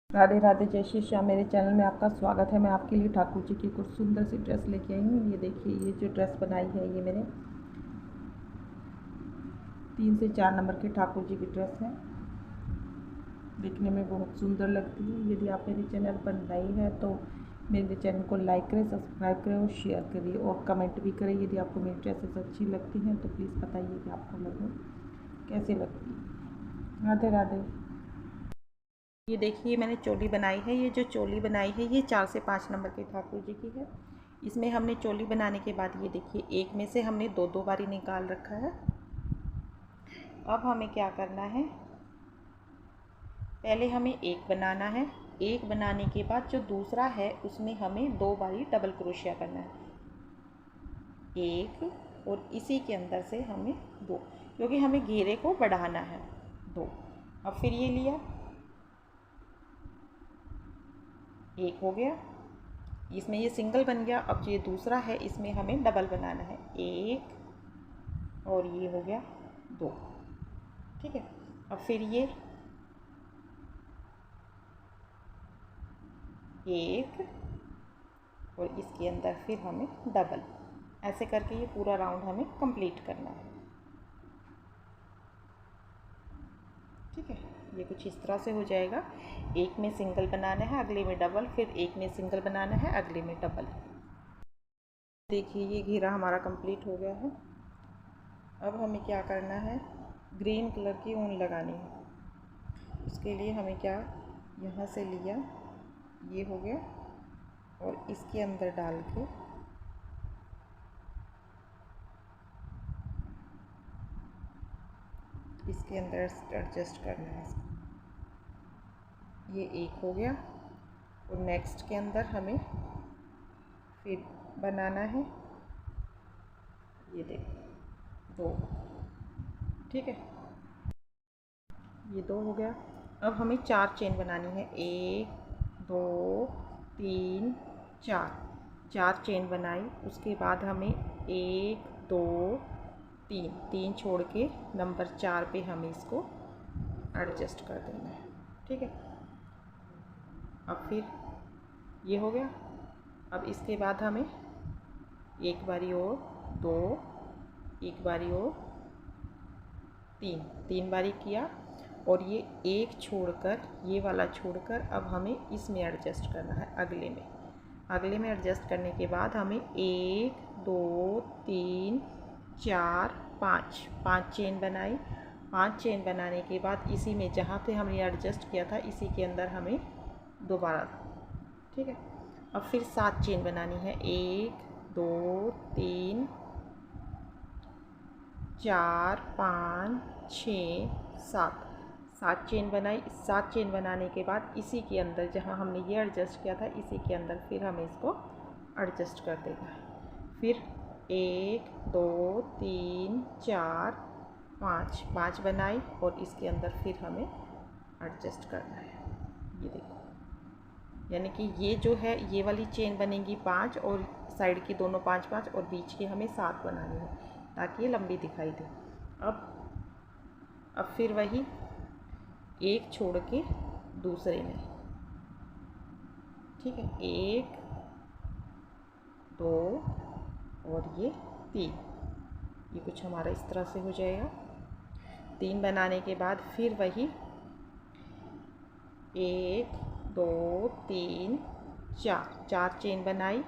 राधे राधे, जय श्री श्याम। मेरे चैनल में आपका स्वागत है। मैं आपके लिए ठाकुर जी की कुछ सुंदर सी ड्रेस लेके आई हूँ। ये देखिए, ये जो ड्रेस बनाई है ये मैंने 3 से 4 नंबर की ठाकुर जी की ड्रेस है। देखने में बहुत सुंदर लगती है। यदि आप मेरे चैनल पर नई है तो मेरे चैनल को लाइक करें, सब्सक्राइब करें और शेयर करिए और कमेंट भी करें। यदि आपको मेरी ड्रेसेस अच्छी लगती हैं तो प्लीज़ बताइए कि आपको लगे कैसी लगती है। राधे राधे। ये देखिए, मैंने चोली बनाई है। ये जो चोली बनाई है ये 4 से 5 नंबर के ठाकुर जी की है। इसमें हमने चोली बनाने के बाद ये देखिए, एक में से हमने दो बारी निकाल रखा है। अब हमें क्या करना है, पहले हमें एक बनाना है। एक बनाने के बाद जो दूसरा है उसमें हमें 2 बारी डबल क्रोशिया करना है, एक और इसी के अंदर से हमें 2, क्योंकि हमें घेरे को बढ़ाना है 2। अब फिर ये लिया, एक हो गया, इसमें ये सिंगल बन गया। अब ये दूसरा है, इसमें हमें डबल बनाना है, एक और ये हो गया 2। ठीक है। अब फिर ये एक और इसके अंदर फिर हमें डबल, ऐसे करके ये पूरा राउंड हमें कंप्लीट करना है। ठीक है, ये कुछ इस तरह से हो जाएगा। एक में सिंगल बनाना है, अगले में डबल, फिर एक में सिंगल बनाना है, अगले में डबल। देखिए, ये घेरा हमारा कंप्लीट हो गया है। अब हमें क्या करना है, ग्रीन कलर की ऊन लगानी है। उसके लिए हमें क्या, यहाँ से लिया, ये हो गया, और इसके अंदर डाल के इसके अंदर एडजस्ट करना है इसको। ये एक हो गया, और नेक्स्ट के अंदर हमें फिर बनाना है, ये देखो 2। ठीक है, ये 2 हो गया। अब हमें 4 चेन बनानी है, 1 2 3 4। 4 चेन बनाई, उसके बाद हमें 1 2 3 छोड़ के नंबर 4 पे हमें इसको एडजस्ट कर देना है। ठीक है, अब फिर ये हो गया। अब इसके बाद हमें एक बारी और 2, एक बारी और 3 बारी किया, और ये एक छोड़कर, ये वाला छोड़कर अब हमें इसमें एडजस्ट करना है, अगले में एडजस्ट करने के बाद हमें 1 2 3 4 5 चेन बनाई। 5 चेन बनाने के बाद इसी में जहाँ पे हमने एडजस्ट किया था इसी के अंदर हमें दोबारा, ठीक है, अब फिर 7 चेन बनानी है, 1 2 3 4 5 6 7 चेन बनाई। 7 चेन बनाने के बाद इसी के अंदर जहाँ हमने ये एडजस्ट किया था इसी के अंदर फिर हमें इसको एडजस्ट कर देना है। फिर 1 2 3 4 5 बनाई, और इसके अंदर फिर हमें एडजस्ट करना है। ये देखो, यानी कि ये जो है ये वाली चेन बनेगी 5, और साइड की दोनों 5 और बीच की हमें 7 बनानी है ताकि ये लंबी दिखाई दे। अब फिर वही एक छोड़ के दूसरे में, ठीक है, 1 2 और ये 3। ये कुछ हमारा इस तरह से हो जाएगा। 3 बनाने के बाद फिर वही 1 2 3 4 चेन बनाई,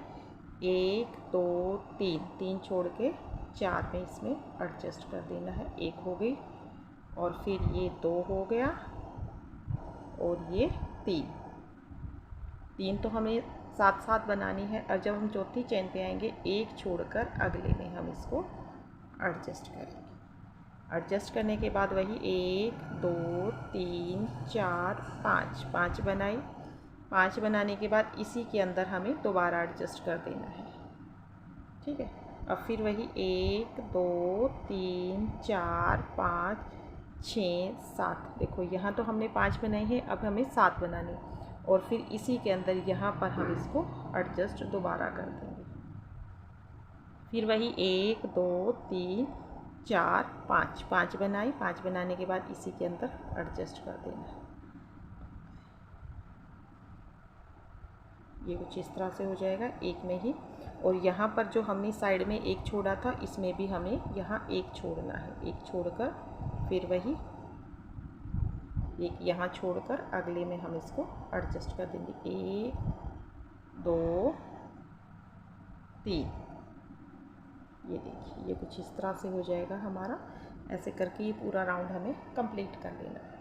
1 2 3 छोड़ के 4 में इसमें एडजस्ट कर देना है, 1 हो गई, और फिर ये 2 हो गया, और ये 3 तो हमें साथ साथ बनानी है। और जब हम चौथी चेन पे आएंगे, एक छोड़कर अगले में हम इसको एडजस्ट करेंगे। एडजस्ट करने के बाद वही 1 2 3 4 5 बनाई। 5 बनाने के बाद इसी के अंदर हमें दोबारा एडजस्ट कर देना है। ठीक है, अब फिर वही 1 2 3 4 5 6 7। देखो, यहाँ तो हमने 5 बनाई है, अब हमें 7 बनानी, और फिर इसी के अंदर यहाँ पर हम इसको एडजस्ट दोबारा कर देंगे। फिर वही 1 2 3 4 5 बनाई। 5 बनाने के बाद इसी के अंदर एडजस्ट कर देना है। ये कुछ इस तरह से हो जाएगा एक में ही। और यहाँ पर जो हमने साइड में एक छोड़ा था, इसमें भी हमें यहाँ एक छोड़ना है। एक छोड़कर फिर वही एक यहाँ छोड़कर अगले में हम इसको एडजस्ट कर देंगे। 1 2 3। ये देखिए, ये कुछ इस तरह से हो जाएगा हमारा। ऐसे करके ये पूरा राउंड हमें कंप्लीट कर लेना है।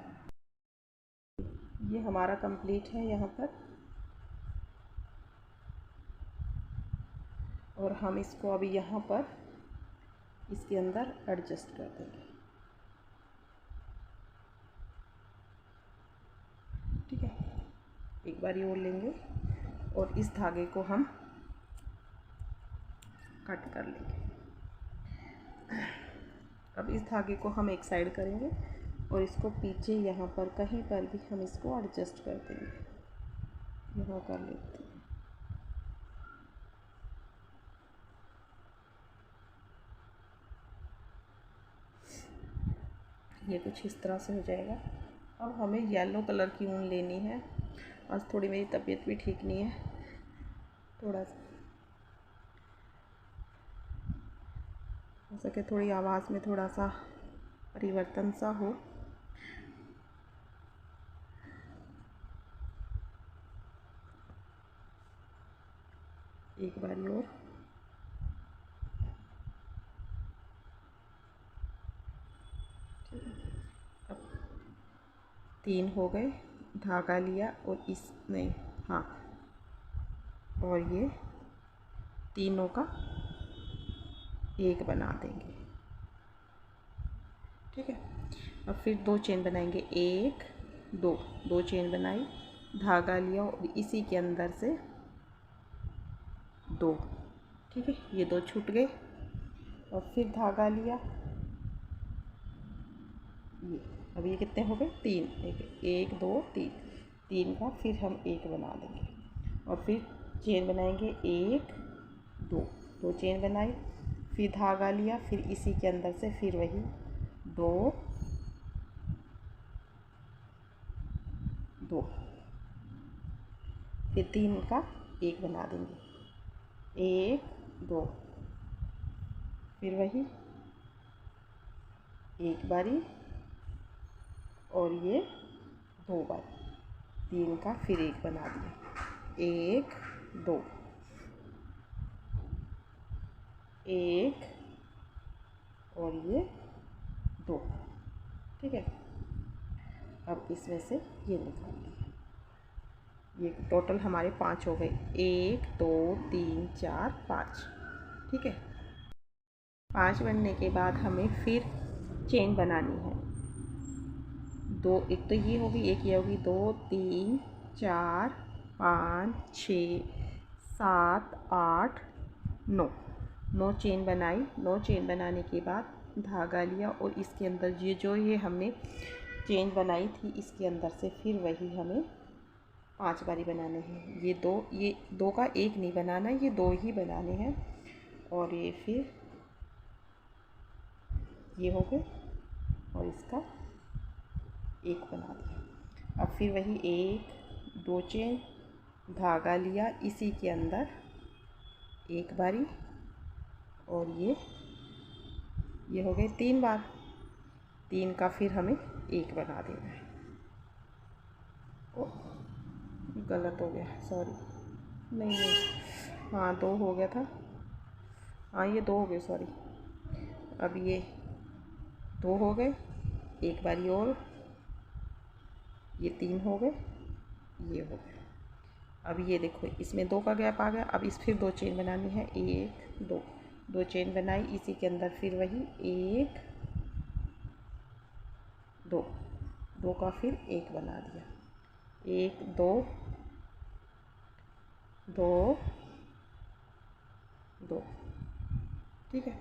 ये हमारा कंप्लीट है यहाँ पर, और हम इसको अभी यहाँ पर इसके अंदर एडजस्ट कर देंगे। ठीक है, एक बार ये और लेंगे और इस धागे को हम कट कर लेंगे। अब इस धागे को हम एक साइड करेंगे और इसको पीछे यहाँ पर कहीं पर भी हम इसको एडजस्ट कर देंगे। यहाँ कर लेते हैं। ये कुछ इस तरह से हो जाएगा। अब हमें येलो कलर की ऊन लेनी है। आज थोड़ी मेरी तबीयत भी ठीक नहीं है, थोड़ा सा हो सके थोड़ी आवाज़ में थोड़ा सा परिवर्तन सा हो। एक बारी और। अब 3 हो गए, धागा लिया और इस नहीं, हाँ, और ये तीनों का एक बना देंगे। ठीक है, अब फिर 2 चेन बनाएंगे। 1 2, 2 चेन बनाई, धागा लिया और इसी के अंदर से 2। ठीक है, ये 2 छूट गए और फिर धागा लिया। ये अब ये कितने हो गए? 3। 1 2 3, 3 का फिर हम एक बना देंगे और फिर चेन बनाएंगे। 1 2, 2 चेन बनाई, फिर धागा लिया, फिर इसी के अंदर से फिर वही 2 2, फिर 3 का एक बना देंगे। 1 2, फिर वही एक बारी और ये 2 बार, 3 का फिर एक बना दिया। 1 2 1 और ये 2। ठीक है, अब इसमें से ये निकाल दिया। ये टोटल हमारे 5 हो गए। 1 2 3 4 5। ठीक है, 5 बनने के बाद हमें फिर चेन बनानी है। 2, एक तो ये होगी, एक ये होगी। 2 3 4 5 6 7 8 9, 9 चेन बनाई। 9 चेन बनाने के बाद धागा लिया और इसके अंदर ये हमने चेन बनाई थी, इसके अंदर से फिर वही हमें 5 बारी बनाने हैं। ये 2 का एक नहीं बनाना, ये 2 ही बनाने हैं। और ये फिर ये हो गए और इसका एक बना दिया। अब फिर वही 1 2 चेन, धागा लिया, इसी के अंदर एक बारी और ये हो गए 3 बार। 3 का फिर हमें एक बना देना है। ओ, गलत हो गया, सॉरी। नहीं, हाँ 2 हो गया था। हाँ ये 2 हो गए, सॉरी। अब ये 2 हो गए, एक बारी और, ये 3 हो गए, ये हो गए। अब ये देखो, इसमें 2 का गैप आ गया। अब इस फिर 2 चेन बनानी है। 1 2, 2 चेन बनाई, इसी के अंदर फिर वही 1 2, 2 का फिर एक बना दिया। 1 2 2 2। ठीक है,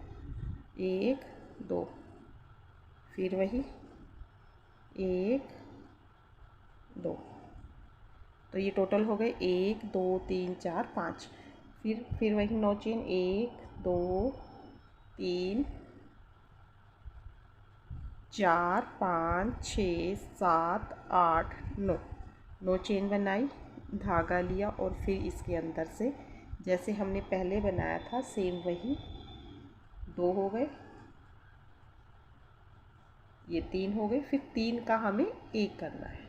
1 2, फिर वही 1 2। तो ये टोटल हो गए 1 2 3 4 5। फिर वही 9 चेन। 1 2 3 4 5 6 7 8 9, 9 चेन बनाई, धागा लिया और फिर इसके अंदर से जैसे हमने पहले बनाया था सेम वही 2 हो गए, ये 3 हो गए, फिर 3 का हमें 1 करना है,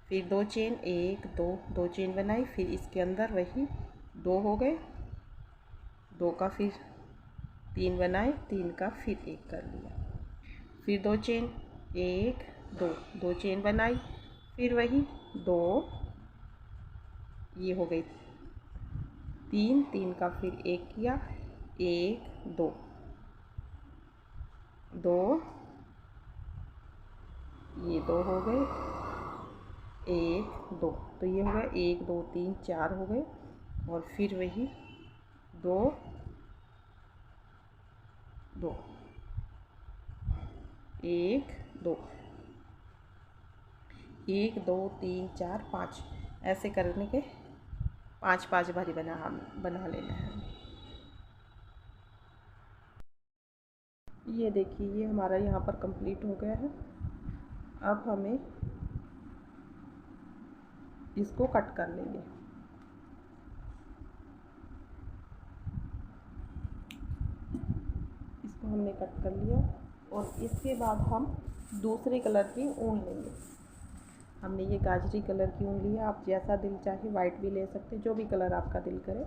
फिर 2 चेन 1 2 2 चेन बनाई, फिर इसके अंदर वही 2 हो गए, 2 का फिर 3 बनाए, 3 का फिर 1 कर लिया, फिर 2 चेन 1 2 2 चेन बनाई, फिर वही 2, ये हो गई 3 3 का फिर 1 किया, 1 2 2, ये 2 हो गए, 1 2, तो ये हो गया 1 2 3 4 हो गए, और फिर वही 2 2 1 2 1 2 3 4 5, ऐसे करने के 5 5 बारी बना लेना है। ये देखिए ये हमारा यहाँ पर कंप्लीट हो गया है। अब हमें इसको कट कर लेंगे। इसको हमने कट कर लिया और इसके बाद हम दूसरे कलर की ऊन लेंगे। हमने ये गाजरी कलर की ऊन ली है, आप जैसा दिल चाहे वाइट भी ले सकते हैं, जो भी कलर आपका दिल करे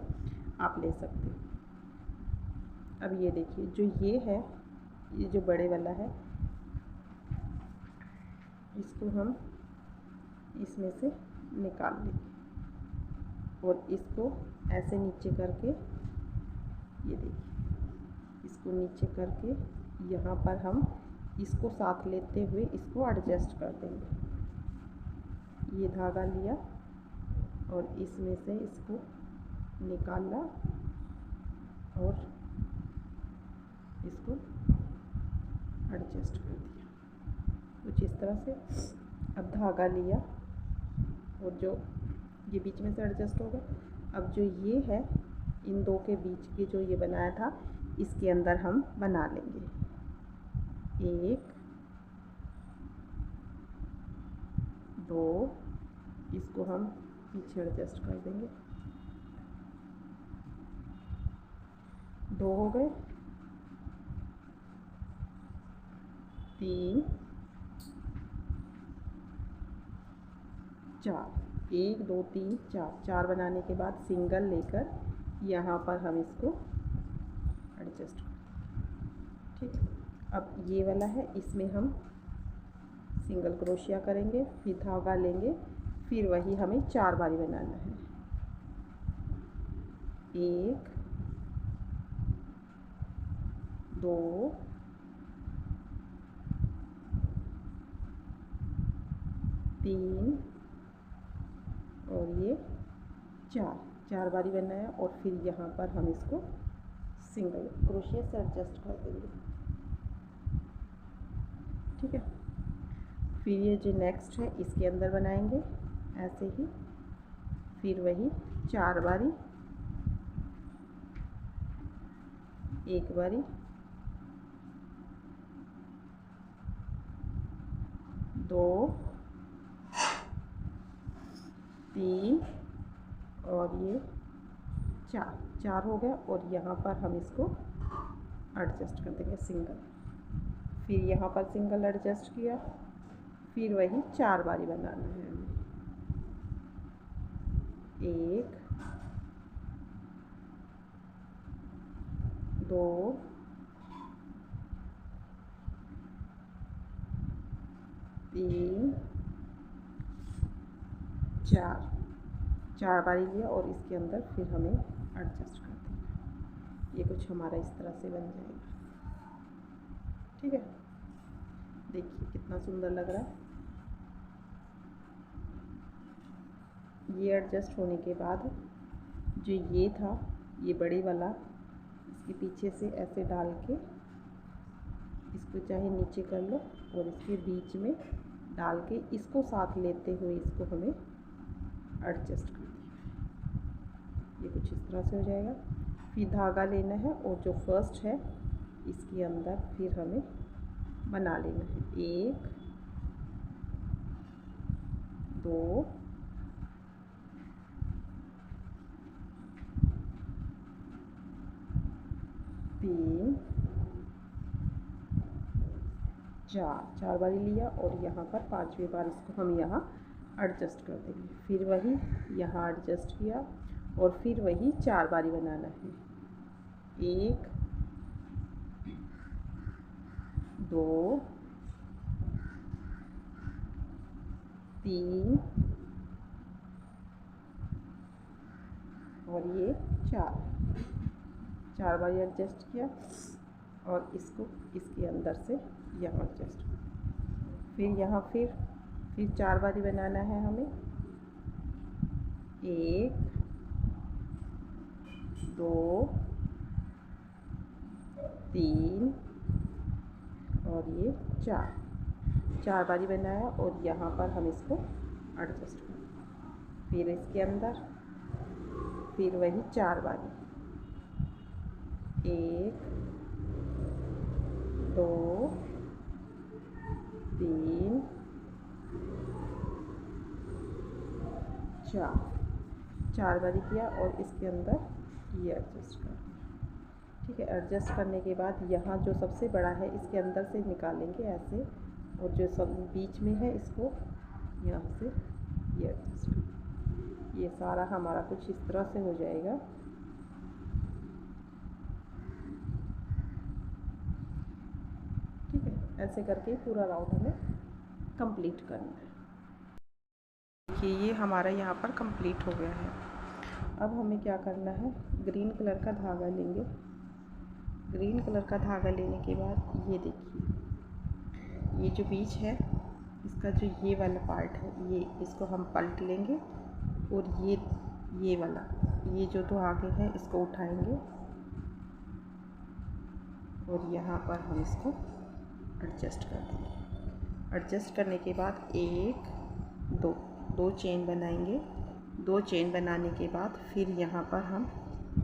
आप ले सकते हैं। अब ये देखिए जो ये है, ये जो बड़े वाला है, इसको हम इसमें से निकाल लेंगे और इसको ऐसे नीचे करके, ये देखिए इसको नीचे करके यहाँ पर हम इसको साथ लेते हुए इसको एडजस्ट कर देंगे। ये धागा लिया और इसमें से इसको निकाला और इसको एडजस्ट कर दिया कुछ इस तरह से। अब धागा लिया और जो ये बीच में से एडजस्ट होगा। अब जो ये है इन दो के बीच की जो ये बनाया था, इसके अंदर हम बना लेंगे 1 2, इसको हम पीछे एडजस्ट कर देंगे, 2 हो गए, 3 4, 1 2 3 4, 4 बनाने के बाद सिंगल लेकर यहाँ पर हम इसको एडजस्ट कर, ठीक। अब ये वाला है, इसमें हम सिंगल क्रोशिया करेंगे, फिर धागा लेंगे, फिर वही हमें 4 बारी बनाना है। 1 2 3 और ये 4 बारी बनना है और फिर यहाँ पर हम इसको सिंगल क्रोशिया से एडजस्ट कर देंगे, ठीक है। फिर ये जो नेक्स्ट है इसके अंदर बनाएंगे ऐसे ही, फिर वही 4 बारी, 1 बारी, 2 3 और ये 4 हो गया और यहाँ पर हम इसको एडजस्ट कर देंगे सिंगल। फिर यहाँ पर सिंगल एडजस्ट किया, फिर वही 4 बारी बनाना है हमें, 1 2 3 4 बारी लिया और इसके अंदर फिर हमें एडजस्ट कर देना। ये कुछ हमारा इस तरह से बन जाएगा, ठीक है। देखिए कितना सुंदर लग रहा है। ये एडजस्ट होने के बाद जो ये था, ये बड़े वाला, इसके पीछे से ऐसे डाल के इसको चाहे नीचे कर लो और इसके बीच में डाल के इसको साथ लेते हुए इसको हमें एडजस्ट कर दिया। ये कुछ इस तरह से हो जाएगा। फिर धागा लेना है और जो फर्स्ट है इसके अंदर फिर हमें बना लेना है 1 2 चार बारी लिया और यहाँ पर 5वीं बार इसको हम यहाँ एडजस्ट कर देंगे। फिर वही यहाँ एडजस्ट किया और फिर वही 4 बारी बनाना है। 1 2 3 और ये 4 बारी एडजस्ट किया और इसको इसके अंदर से यहाँ एडजस्ट, फिर यहाँ फिर 4 बारी बनाना है हमें। 1 2 3 और ये 4 बारी बनाया और यहाँ पर हम इसको एडजस्ट करें। फिर इसके अंदर फिर वही 4 बारी, 1 2 3 4 बारी किया और इसके अंदर ये एडजस्ट कर दिया। ठीक है, एडजस्ट करने के बाद यहाँ जो सबसे बड़ा है इसके अंदर से निकालेंगे ऐसे, और जो सब बीच में है इसको यहाँ से ये एडजस्ट कर, ये सारा हमारा कुछ इस तरह से हो जाएगा। ठीक है, ऐसे करके पूरा राउंड हमें कंप्लीट करना है। देखिए ये हमारा यहाँ पर कंप्लीट हो गया है। अब हमें क्या करना है, ग्रीन कलर का धागा लेंगे। ग्रीन कलर का धागा लेने के बाद ये देखिए, ये जो बीच है इसका जो ये वाला पार्ट है, ये इसको हम पलट लेंगे और ये वाला, ये जो धागे हैं इसको उठाएंगे और यहाँ पर हम इसको एडजस्ट कर देंगे। एडजस्ट करने के बाद 1 2 चेन बनाएंगे। 2 चेन बनाने के बाद फिर यहाँ पर हम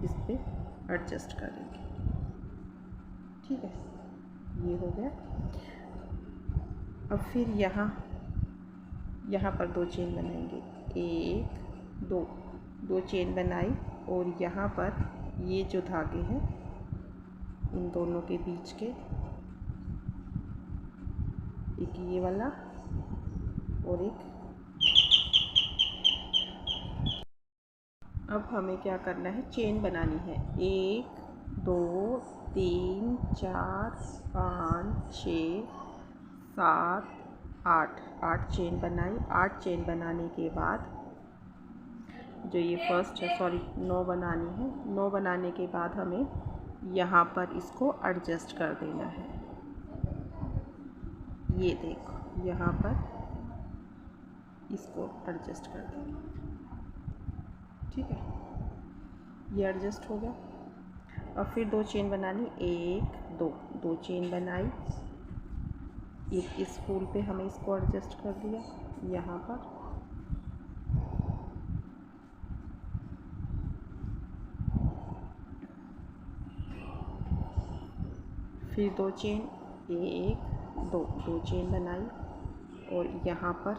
इस पर एडजस्ट करेंगे। ठीक है, ये हो गया। अब फिर यहाँ पर 2 चेन बनाएंगे। 1 2 चेन बनाई और यहाँ पर ये जो धागे हैं इन दोनों के बीच के, एक ये वाला और एक, अब हमें क्या करना है, चेन बनानी है। 1 2 3 4 5 6 7 8 चेन बनाई। 8 चेन बनाने के बाद जो ये फर्स्ट है, 9 बनानी है। 9 बनाने के बाद हमें यहाँ पर इसको एडजस्ट कर देना है। ये देखो यहाँ पर इसको एडजस्ट कर देंगे। ठीक है, ये एडजस्ट हो गया। और फिर 2 चेन बनानी, 1 2 चेन बनाई। एक इस फूल पे हमें इसको एडजस्ट कर दिया यहाँ पर, फिर 2 चेन, 1 2 चेन बनाई और यहाँ पर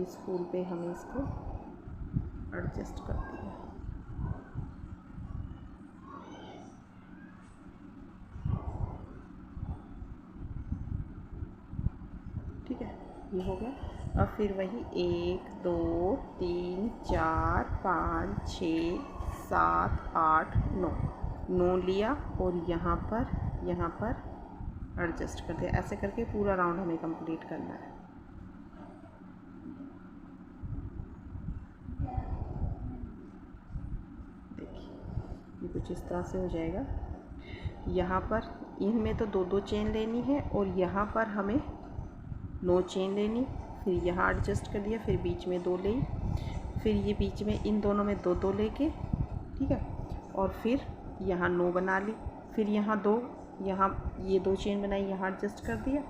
इस फूल पे हमें इसको एडजस्ट कर दिया। ठीक है, ये हो गया। अब फिर वही 1 2 3 4 5 6 7 8 9 लिया और यहाँ पर एडजस्ट कर दिया। ऐसे करके पूरा राउंड हमें कंप्लीट करना है। देखिए ये कुछ इस तरह से हो जाएगा। यहाँ पर इनमें तो 2 चेन लेनी है और यहाँ पर हमें 9 चेन लेनी। फिर यहाँ एडजस्ट कर दिया, फिर बीच में 2 ली, फिर ये बीच में इन दोनों में 2 लेके, ठीक है, और फिर यहाँ 9 बना ली। फिर यहाँ 2, यहाँ ये 2 चेन बनाई, यहाँ एडजस्ट कर दिया।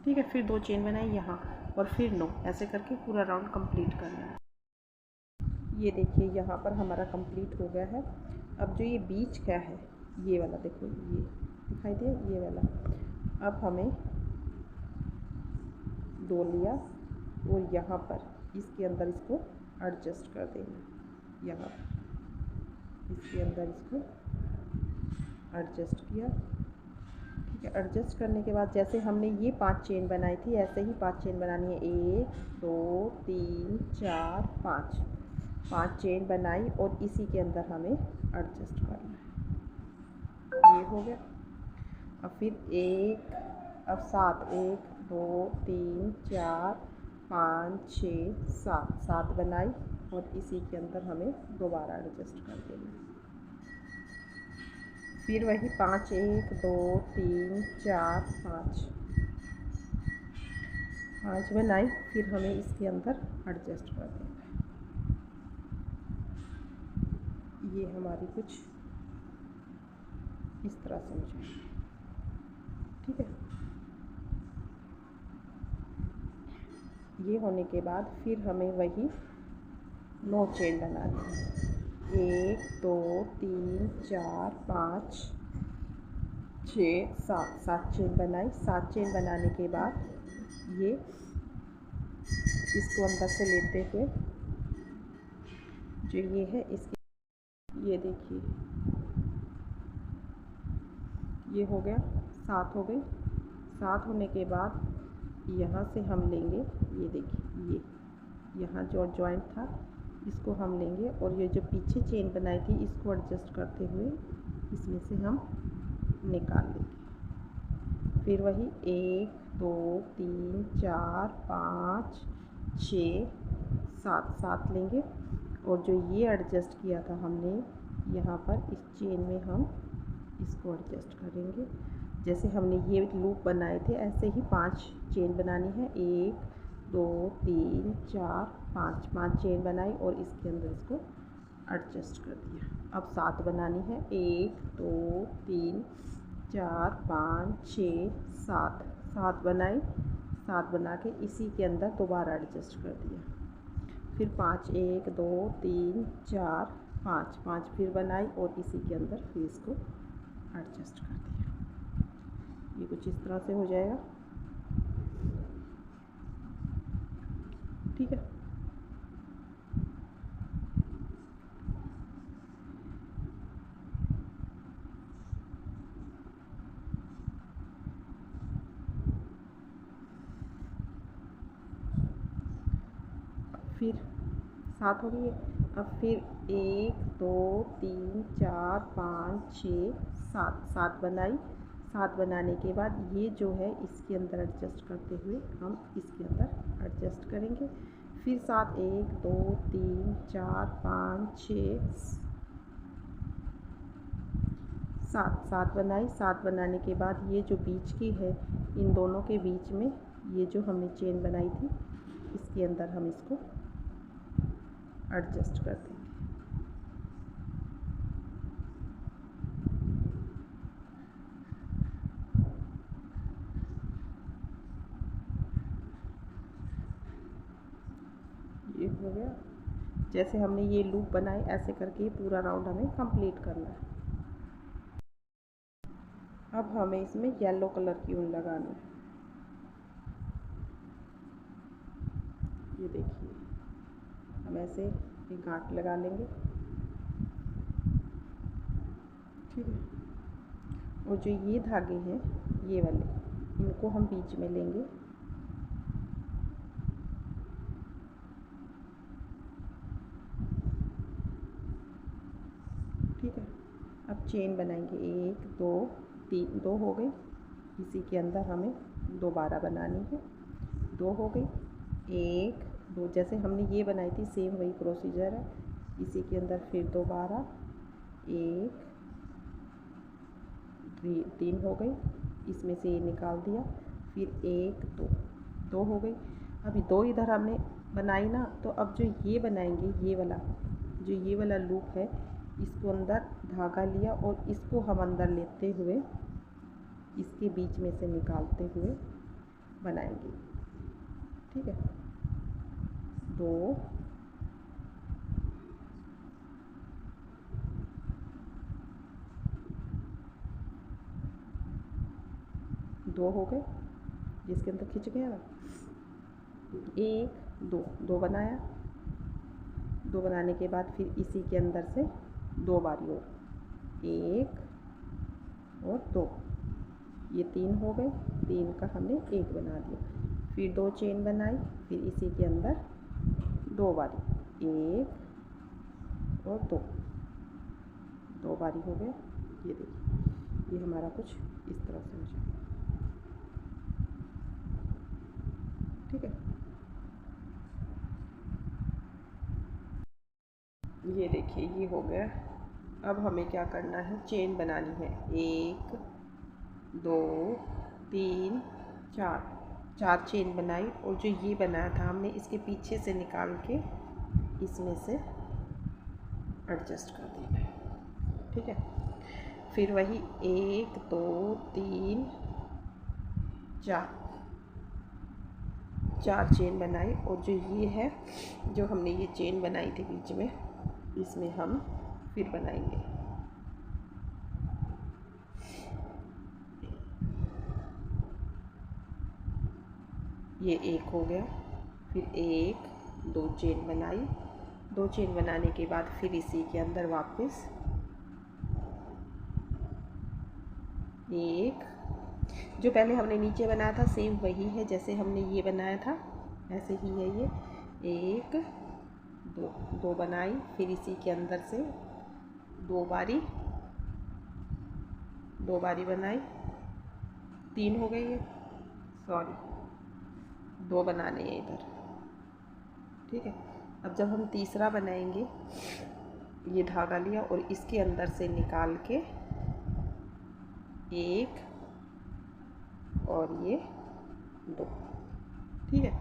ठीक है, फिर 2 चेन बनाई यहाँ और फिर 9, ऐसे करके पूरा राउंड कंप्लीट करना है। ये देखिए यहाँ पर हमारा कंप्लीट हो गया है। अब जो ये बीच का है, ये वाला देखो, ये दिखाई दिया, ये वाला। अब हमें 2 लिया और यहाँ पर इसके अंदर इसको एडजस्ट कर देंगे। यहाँ पर इसके अंदर इसको एडजस्ट किया। ठीक ठीक है। एडजस्ट करने के बाद जैसे हमने ये 5 चेन बनाई थी ऐसे ही 5 चेन बनानी है। 1 2 3 4 5 5 चेन बनाई और इसी के अंदर हमें एडजस्ट करना है। ये हो गया। अब फिर अब 7 1 2 3 4 5 6 7 7 बनाई और इसी के अंदर हमें दोबारा एडजस्ट कर देना है। फिर वही 5 1 2 3 4 5 बनाई, फिर हमें इसके अंदर एडजस्ट कर देना है। ये हमारी कुछ इस तरह से हो जाएगी। ठीक है। ये होने के बाद फिर हमें वही 9 चेन बनानी है। 1 2 3 4 5 6 7 7 चेन बनाई। 7 चेन बनाने के बाद ये इसको अंदर से लेते हुए जो ये है इसकी, ये देखिए ये हो गया, 7 हो गई। 7 होने के बाद यहाँ से हम लेंगे, ये देखिए ये यहाँ जो जॉइंट था इसको हम लेंगे और ये जो पीछे चेन बनाई थी इसको एडजस्ट करते हुए इसमें से हम निकाल लेंगे। फिर वही 1 2 3 4 5 6 7 7 लेंगे और जो ये एडजस्ट किया था हमने यहाँ पर इस चेन में हम इसको एडजस्ट करेंगे। जैसे हमने ये लूप बनाए थे ऐसे ही 5 चेन बनानी है। 1 2 3 4 5 5 चेन बनाई और इसके अंदर इसको एडजस्ट कर दिया। अब 7 बनानी है। 1 2 3 4 5 6 7 7 बनाई। 7 बना के इसी के अंदर दोबारा एडजस्ट कर दिया। फिर 5 1 2 3 4 5 5 फिर बनाई और इसी के अंदर फिर इसको एडजस्ट कर दिया। ये कुछ इस तरह से हो जाएगा। ठीक है। फिर 7 हो गई है। अब फिर 1 2 3 4 5 6 7 7 बनाई। 7 बनाने के बाद ये जो है इसके अंदर एडजस्ट करते हुए हम इसके अंदर एडजस्ट करेंगे। फिर 7 1 2 3 4 5 6 7 7 बनाई। 7 बनाने के बाद ये जो बीच की है इन दोनों के बीच में ये जो हमने चेन बनाई थी इसके अंदर हम इसको एडजस्ट कर देंगे। ये हो गया। जैसे हमने ये लूप बनाए ऐसे करके पूरा राउंड हमें कंप्लीट करना है। अब हमें इसमें येलो कलर की ऊन लगानी है। ये देखिए हम ऐसे एक गांठ लगा लेंगे। ठीक है। और जो ये धागे हैं ये वाले इनको हम बीच में लेंगे। ठीक है। अब चेन बनाएंगे 1 2 3 2 हो गई। इसी के अंदर हमें दोबारा बनानी है। 2 हो गई। 1 2 जैसे हमने ये बनाई थी सेम वही प्रोसीजर है। इसी के अंदर फिर दोबारा 1 3 हो गई। इसमें से ये निकाल दिया। फिर 1 2 2 हो गई। अभी 2 इधर हमने बनाई ना, तो अब जो ये बनाएंगे ये वाला लूप है इसको अंदर धागा लिया और इसको हम अंदर लेते हुए इसके बीच में से निकालते हुए बनाएंगे। ठीक है। 2 2 हो गए जिसके अंदर खिंच गया ना। 1 2 2 बनाया। 2 बनाने के बाद फिर इसी के अंदर से 2 बारी और 1 और 2 ये 3 हो गए, 3 का हमने 1 बना दिया। फिर 2 चेन बनाई, फिर इसी के अंदर 2 बारी, 1 और 2, 2 बारी हो गया। ये देखिए, ये हमारा कुछ इस तरह से हो जाएगा। ठीक है, ये देखिए ये हो गया। अब हमें क्या करना है, चेन बनानी है। 1 2 3 4, 4 चेन बनाई, और जो ये बनाया था हमने इसके पीछे से निकाल के इसमें से एडजस्ट कर देना है। ठीक है, फिर वही 1 2 3 4, 4 चेन बनाई, और जो ये है, जो हमने ये चेन बनाई थी बीच में, इसमें हम फिर बनाएंगे। ये 1 हो गया, फिर 1 2 चेन बनाई, 2 चेन बनाने के बाद फिर इसी के अंदर वापस 1, जो पहले हमने नीचे बनाया था सेम वही है जैसे हमने ये बनाया था, ऐसे ही है ये। 1 2 2 बनाई, फिर इसी के अंदर से 2 बारी, 2 बारी बनाई, 3 हो गई है, सॉरी 2 बनाने हैं इधर। ठीक है, अब जब हम तीसरा बनाएंगे, ये धागा लिया और इसके अंदर से निकाल के 1 और ये 2। ठीक है,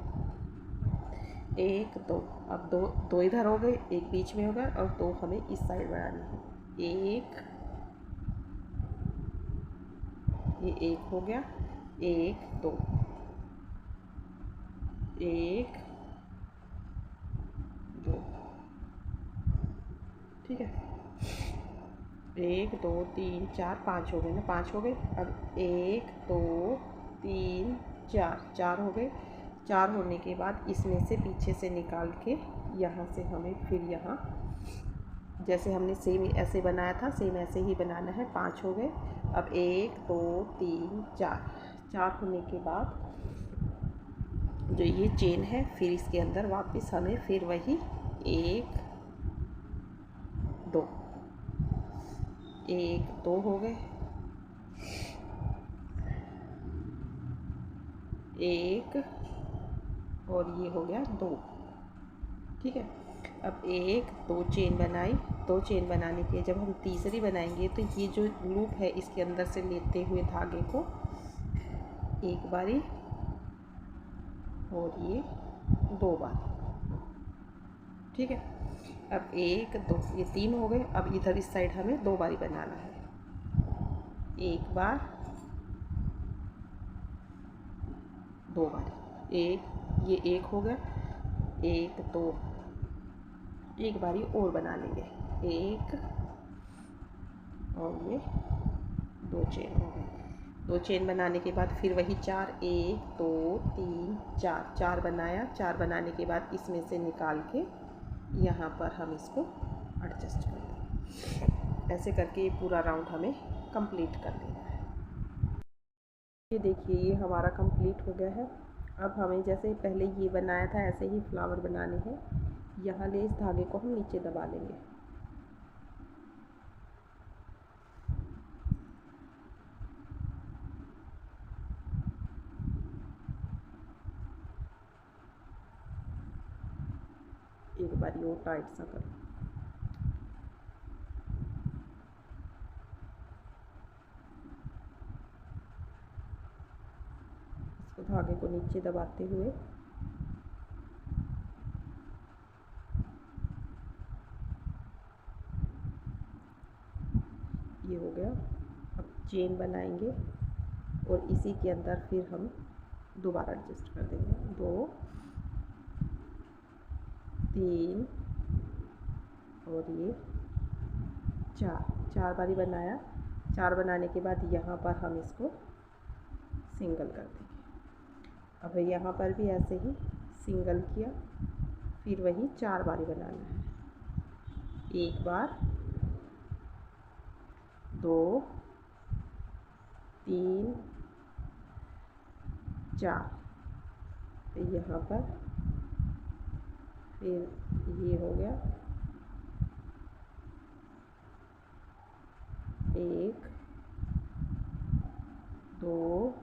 1 2, अब 2 2 इधर हो गए, 1 बीच में होगा, और 2 हमें इस साइड बनानी है। 1, ये 1 हो गया, 1 2, 1 2। ठीक है, 1 2 3 4 5 हो गए ना, 5 हो गए। अब 1 2 3 4, 4 हो गए। 4 होने के बाद इसमें से पीछे से निकाल के यहाँ से हमें फिर यहाँ, जैसे हमने सेम ऐसे बनाया था सेम ऐसे ही बनाना है। 5 हो गए। अब 1 2 3 4, 4 होने के बाद जो ये चेन है, फिर इसके अंदर वापस हमें फिर वही 1 2, 1 2 हो गए, 1 और ये हो गया 2। ठीक है, अब 1 2 चेन बनाई, 2 चेन बनाने के जब हम तीसरी बनाएंगे तो ये जो लूप है इसके अंदर से लेते हुए धागे को 1 बारी और ये 2 बारी। ठीक है, अब 1 2, ये 3 हो गए। अब इधर इस साइड हमें 2 बारी बनाना है। 1 बार 2 बारी, ये 1 हो गया, 1 2, 1 बारी और बना लेंगे, 1 और ये 2 चेन हो गए। 2 चेन बनाने के बाद फिर वही 4, 1 2 3 4, 4 बनाया। 4 बनाने के बाद इसमें से निकाल के यहाँ पर हम इसको एडजस्ट कर देंगे। ऐसे करके ये पूरा राउंड हमें कंप्लीट कर लेना है। ये देखिए, ये हमारा कंप्लीट हो गया है। अब हमें जैसे पहले ये बनाया था ऐसे ही फ्लावर बनाने हैं। यहाँ ले इस धागे को हम नीचे दबा लेंगे। एक बार ये टाइट सा कर, इसको धागे को नीचे दबाते हुए ये हो गया। अब चेन बनाएंगे और इसी के अंदर फिर हम दोबारा एडजस्ट कर देंगे। 2 3 और ये 4, 4 बारी बनाया। 4 बनाने के बाद यहाँ पर हम इसको सिंगल कर देंगे। अब यहाँ पर भी ऐसे ही सिंगल किया, फिर वही 4 बारी बनाना है। 1 बार 2 3 4, फिर यहाँ पर, फिर ये हो गया 1 2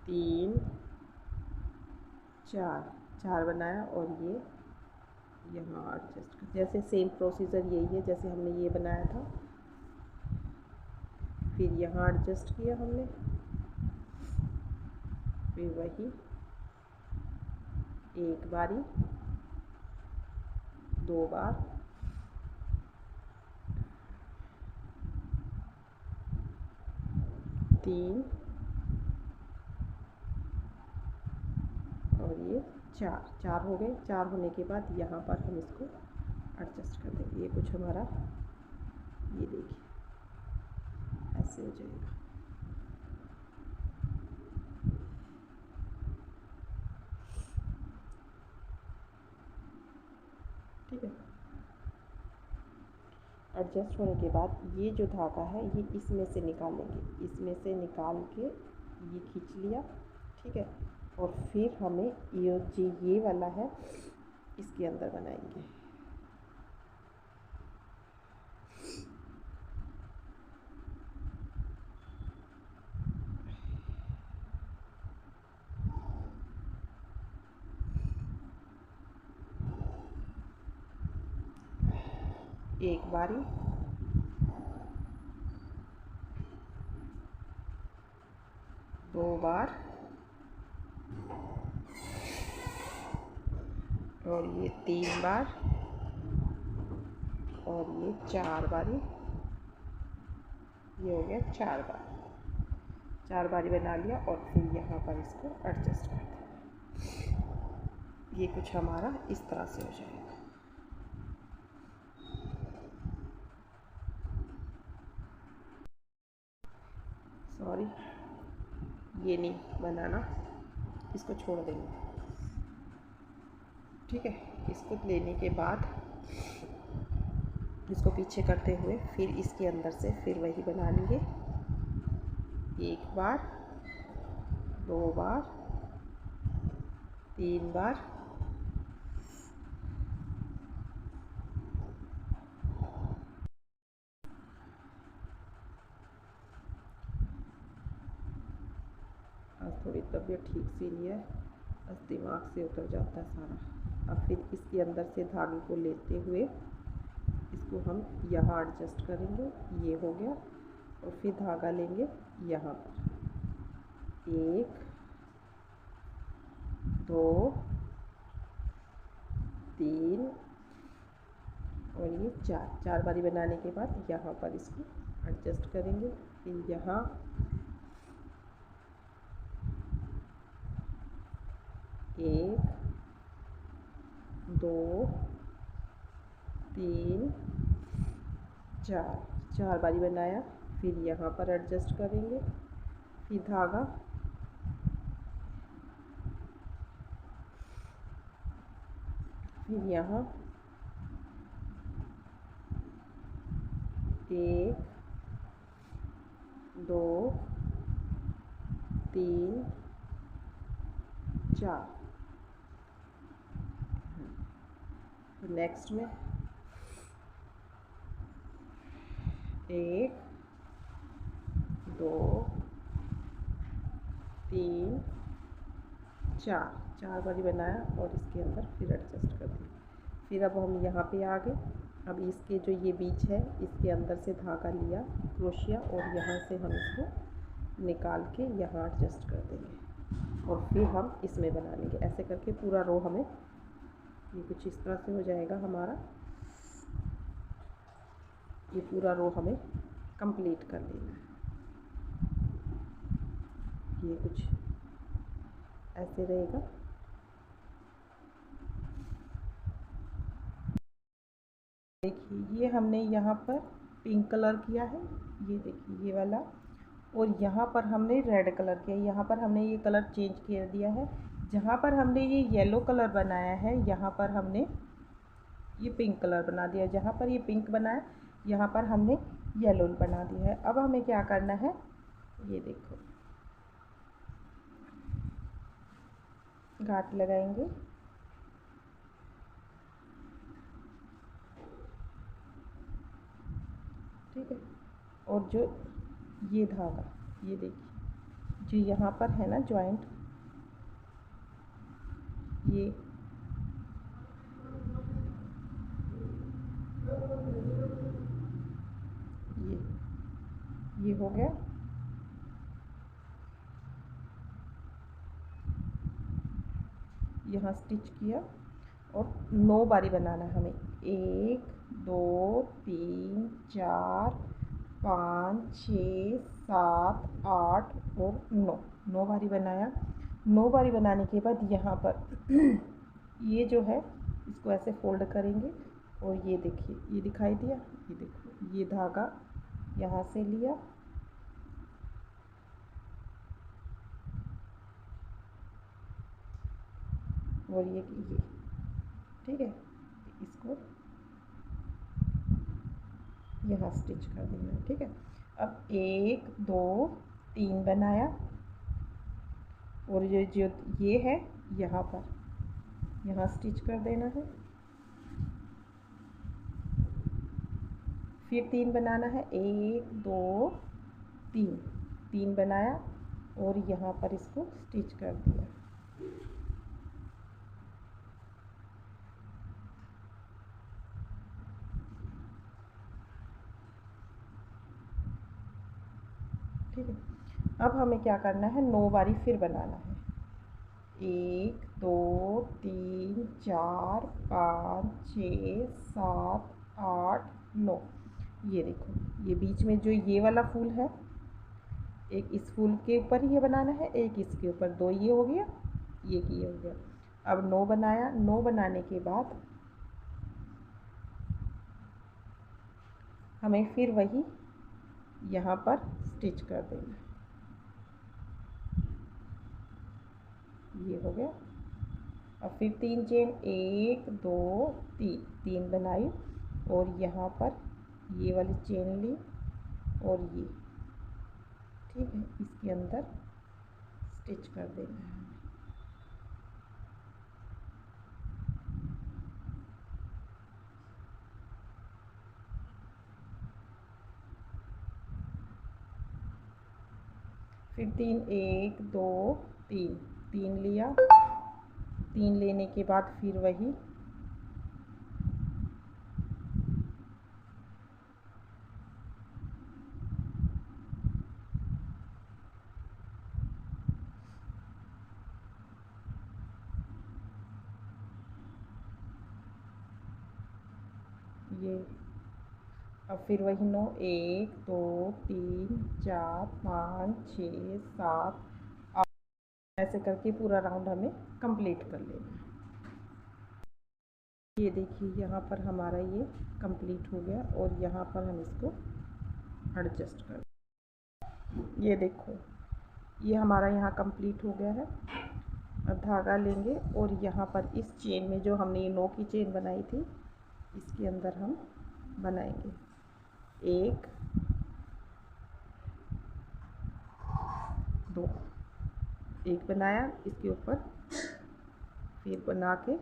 3 4 बनाया और ये यहाँ एडजस्ट कर, जैसे सेम प्रोसीजर यही है जैसे हमने ये बनाया था। फिर यहाँ एडजस्ट किया हमने, फिर वही एक बारी, 2 बार, 3 और ये 4 हो गए। 4 होने के बाद यहाँ पर हम इसको एडजस्ट कर देंगे। ये कुछ हमारा, ये देखिए ऐसे हो जाएगा। ठीक है, एडजस्ट होने के बाद ये जो धागा है ये इसमें से निकालेंगे, इसमें से निकाल के ये खींच लिया। ठीक है, और फिर हमें ये वाला है इसके अंदर बनाएंगे। एक बारी, 2 बार और ये 3 बार और ये 4 बारी। ये हो गया 4 बार, 4 बारी बना लिया और फिर यहाँ पर इसको एडजस्ट कर देंगे। ये कुछ हमारा इस तरह से हो जाएगा। सॉरी, ये नहीं बनाना, इसको छोड़ देंगे। ठीक है, इसको लेने के बाद इसको पीछे करते हुए फिर इसके अंदर से फिर वही बना लेंगे। 1 बार, 2 बार, 3 बार, आज थोड़ी तबीयत ठीक सी नहीं है, बस दिमाग से उतर जाता है सारा। अब फिर इसके अंदर से धागे को लेते हुए इसको हम यहाँ एडजस्ट करेंगे। ये हो गया, और फिर धागा लेंगे यहाँ पर, 1 2 3 और ये 4 बारी बनाने के बाद यहाँ पर इसको एडजस्ट करेंगे। फिर यहाँ 1 2 3 4 बारी बनाया, फिर यहाँ पर एडजस्ट करेंगे। फिर धागा, फिर यहाँ 1 2 3 4। नेक्स्ट में 1 2 3 4 बारी बनाया और इसके अंदर फिर एडजस्ट कर दिया। फिर अब हम यहाँ पे आ गए। अब इसके जो ये बीच है इसके अंदर से धागा लिया क्रोशिया और यहाँ से हम इसको निकाल के यहाँ एडजस्ट कर देंगे और फिर हम इसमें बना लेंगे। ऐसे करके पूरा रो हमें ये कुछ इस तरह से हो जाएगा हमारा। ये पूरा रो हमें कंप्लीट कर लेना है। ये कुछ ऐसे रहेगा। देखिए, ये हमने यहाँ पर पिंक कलर किया है, ये देखिए ये वाला, और यहाँ पर हमने रेड कलर किया। यहाँ पर हमने ये कलर चेंज कर दिया है। जहाँ पर हमने ये येलो कलर बनाया है यहाँ पर हमने ये पिंक कलर बना दिया। जहाँ पर ये पिंक बनाया यहाँ पर हमने येलो बना दिया है। अब हमें क्या करना है, ये देखो गांठ लगाएंगे। ठीक है। और जो ये धागा, ये देखिए जो यहाँ पर है ना जॉइंट, ये ये हो गया। यहाँ स्टिच किया और 9 बारी बनाना है हमें। 1 2 3 4 5 6 7 8 और 9 बारी बनाया। 9 बारी बनाने के बाद यहाँ पर ये जो है इसको ऐसे फोल्ड करेंगे और ये देखिए, ये दिखाई दिया, ये देखो ये धागा यहाँ से लिया और ये ठीक है, इसको यहाँ स्टिच कर देना है। ठीक है। अब 1 2 3 बनाया और ये है यहाँ पर, यहाँ स्टिच कर देना है। फिर 3 बनाना है। 1 2 3 बनाया और यहाँ पर इसको स्टिच कर दिया। ठीक है। अब हमें क्या करना है, 9 बारी फिर बनाना है। 1 2 3 4 5 6 7 8 9। ये देखो, ये बीच में जो ये वाला फूल है, एक इस फूल के ऊपर ये बनाना है, एक इसके ऊपर, 2 ये हो गया, ये हो गया। अब 9 बनाया। 9 बनाने के बाद हमें फिर वही यहाँ पर स्टिच कर देना है। ये हो गया। अब फिर 3 चेन, 1 2 3 बनाई और यहाँ पर ये वाली चेन ली और ये, ठीक है, इसके अंदर स्टिच कर देना है। फिर 3 1 2 3 लिया। 3 लेने के बाद फिर वही ये, अब फिर वही 9 1 2 3 4 5 6 7 8, ऐसे करके पूरा राउंड हमें कंप्लीट कर लेना है। ये देखिए यहाँ पर हमारा ये कंप्लीट हो गया और यहाँ पर हम इसको एडजस्ट कर, ये देखो ये हमारा यहाँ कंप्लीट हो गया है। अब धागा लेंगे और यहाँ पर इस चेन में जो हमने ये 9 की चेन बनाई थी, इसके अंदर हम बनाएंगे। 1 2, 1 बनाया, इसके ऊपर फिर बना के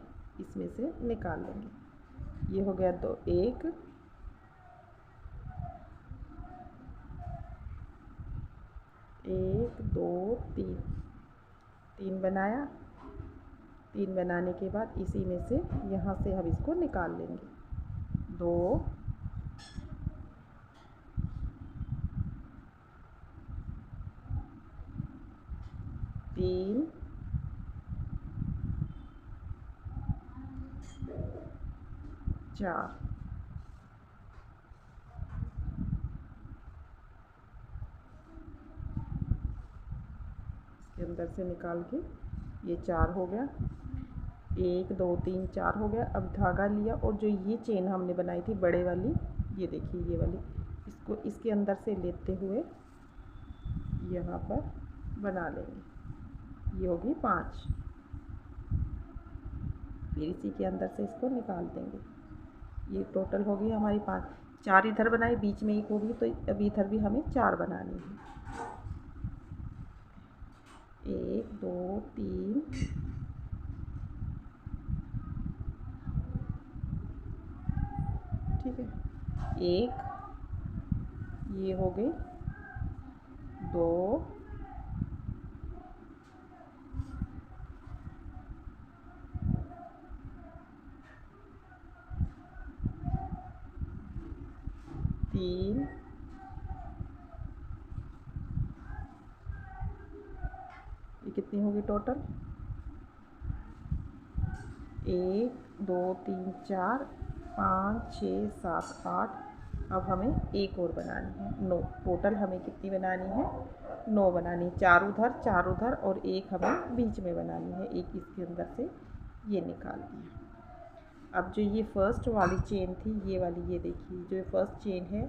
इसमें से निकाल लेंगे। ये हो गया 2 1 1 2 3 बनाया। 3 बनाने के बाद इसी में से यहाँ से हम इसको निकाल लेंगे। 2 3 4, इसके अंदर से निकाल के ये 4 हो गया। 1 2 3 4 हो गया। अब धागा लिया और जो ये चेन हमने बनाई थी बड़े वाली, ये देखिए ये वाली, इसको इसके अंदर से लेते हुए यहाँ पर बना लेंगे। ये होगी 5, फिर इसी के अंदर से इसको निकाल देंगे। ये टोटल होगी हमारी 5। 4 इधर बनाई, बीच में एक होगी, तो अब इधर भी हमें 4 बनानी है। 1 2 3 ठीक है, एक, ये हो गई 2, 3, ये कितनी होगी टोटल, 1 2 3 4 5 6 7 8। अब हमें एक और बनानी है 9। टोटल हमें कितनी बनानी है, 9 बनानी, 4 उधर 4 उधर और एक हमें बीच में बनानी है, एक इसके अंदर से ये निकाल दिया। अब जो ये फर्स्ट वाली चेन थी, ये वाली, ये देखिए जो फर्स्ट चेन है,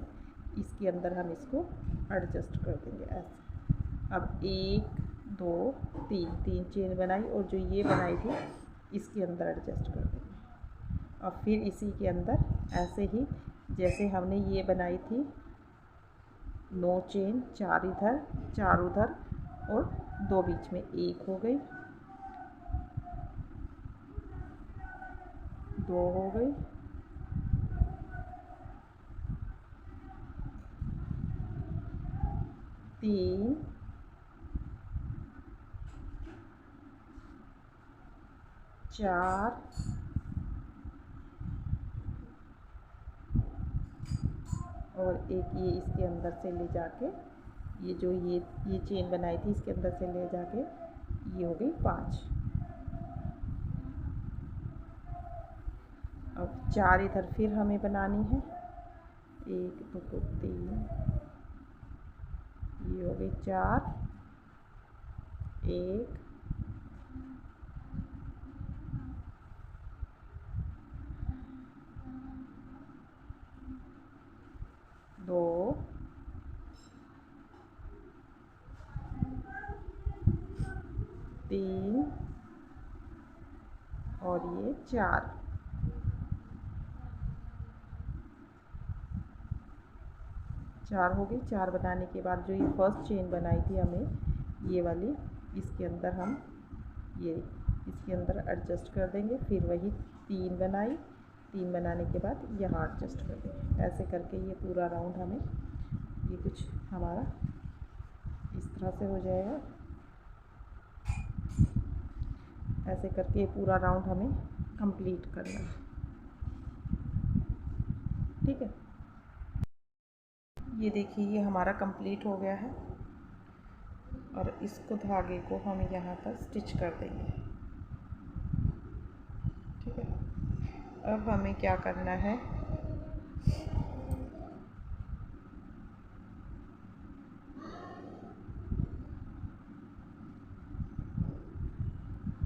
इसके अंदर हम इसको एडजस्ट कर देंगे ऐसे। अब 1 2 3, 3 चेन बनाई और जो ये बनाई थी इसके अंदर एडजस्ट कर देंगे। और फिर इसी के अंदर ऐसे ही जैसे हमने ये बनाई थी 9 चेन, 4 इधर 4 उधर और 2 बीच में, 1 हो गई, 2 हो गई, 3, 4 और एक ये इसके अंदर से ले जाके, ये जो ये चेन बनाई थी इसके अंदर से ले जाके ये हो गई 5। अब 4 इधर फिर हमें बनानी है, 1 2 3, ये हो गई 4, 1 2 3 और ये 4। चार हो गई। 4 बनाने के बाद जो ये फर्स्ट चेन बनाई थी हमें, ये वाली, इसके अंदर हम ये इसके अंदर एडजस्ट कर देंगे। फिर वही 3 बनाई, 3 बनाने के बाद यहाँ एडजस्ट कर देंगे। ऐसे करके ये पूरा राउंड हमें, ये कुछ हमारा इस तरह से हो जाएगा। ऐसे करके पूरा राउंड हमें कंप्लीट करना है, ठीक है। ये देखिए ये हमारा कंप्लीट हो गया है और इसको धागे को हम यहाँ पर स्टिच कर देंगे, ठीक है। अब हमें क्या करना है,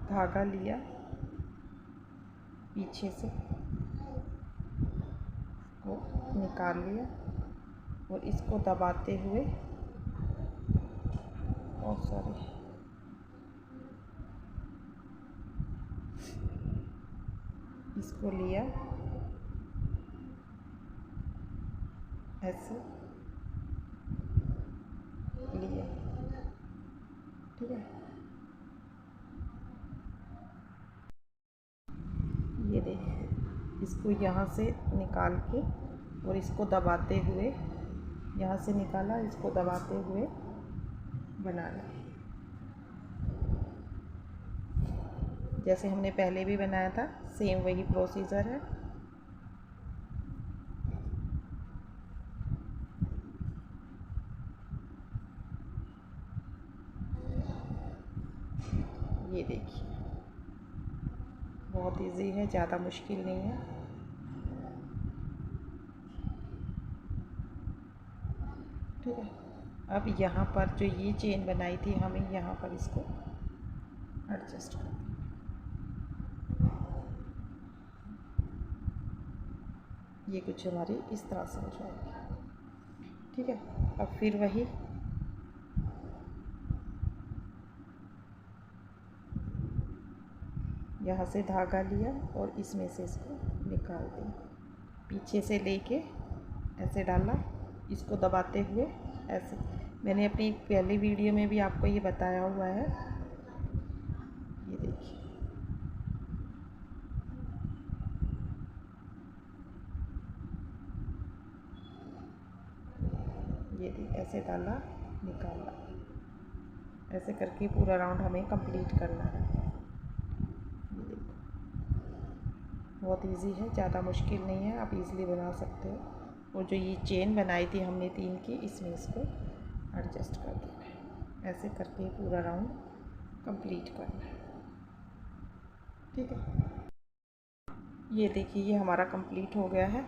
धागा लिया पीछे से, को निकाल लिया और इसको दबाते हुए, और सॉरी, इसको लिया ऐसे लिया, ठीक है। ये देखिए इसको यहाँ से निकाल के और इसको दबाते हुए, यहाँ से निकाला, इसको दबाते हुए बनाना, जैसे हमने पहले भी बनाया था सेम वही प्रोसीजर है। ये देखिए बहुत इजी है, ज़्यादा मुश्किल नहीं है, ठीक है। अब यहाँ पर जो ये चेन बनाई थी हमें, यहाँ पर इसको एडजस्ट कर, ये कुछ हमारी इस तरह से हो जाएगी, ठीक है। अब फिर वही यहाँ से धागा लिया और इसमें से इसको निकाल दिया, पीछे से लेके ऐसे डाला, इसको दबाते हुए ऐसे। मैंने अपनी पहली वीडियो में भी आपको ये बताया हुआ है, ये देखिए ये देखिए ऐसे डाला, निकाला, ऐसे करके पूरा राउंड हमें कंप्लीट करना है। ये देखो बहुत इजी है, ज़्यादा मुश्किल नहीं है, आप इजीली बना सकते हो। और जो ये चेन बनाई थी हमने 3 की, इसमें इसको एडजस्ट कर देना है, ऐसे करके पूरा राउंड कंप्लीट करना है। ठीक है, ये देखिए ये हमारा कंप्लीट हो गया है।